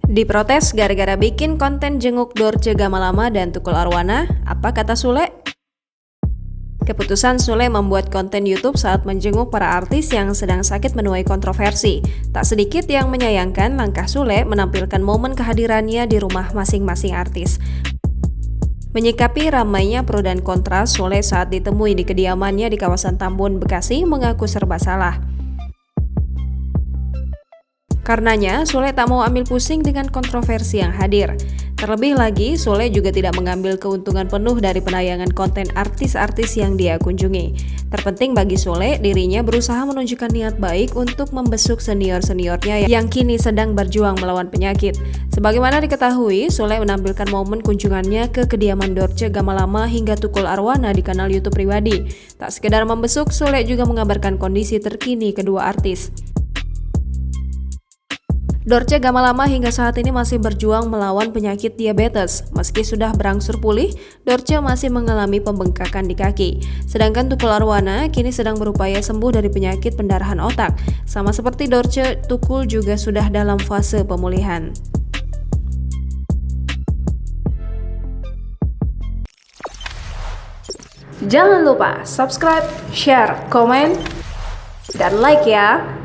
Diprotes gara-gara bikin konten jenguk Dorce Gamalama dan Tukul Arwana, apa kata Sule? Keputusan Sule membuat konten YouTube saat menjenguk para artis yang sedang sakit menuai kontroversi. Tak sedikit yang menyayangkan langkah Sule menampilkan momen kehadirannya di rumah masing-masing artis. Menyikapi ramainya pro dan kontra, Sule saat ditemui di kediamannya di kawasan Tambun, Bekasi mengaku serba salah. Karenanya, Sule tak mau ambil pusing dengan kontroversi yang hadir. Terlebih lagi, Sule juga tidak mengambil keuntungan penuh dari penayangan konten artis-artis yang dia kunjungi. Terpenting bagi Sule, dirinya berusaha menunjukkan niat baik untuk membesuk senior-seniornya yang kini sedang berjuang melawan penyakit. Sebagaimana diketahui, Sule menampilkan momen kunjungannya ke kediaman Dorce Gamalama hingga Tukul Arwana di kanal YouTube pribadi. Tak sekedar membesuk, Sule juga mengabarkan kondisi terkini kedua artis. Dorce Gamalama hingga saat ini masih berjuang melawan penyakit diabetes. Meski sudah berangsur pulih, Dorce masih mengalami pembengkakan di kaki. Sedangkan Tukul Arwana kini sedang berupaya sembuh dari penyakit pendarahan otak. Sama seperti Dorce, Tukul juga sudah dalam fase pemulihan. Jangan lupa subscribe, share, komen, dan like ya!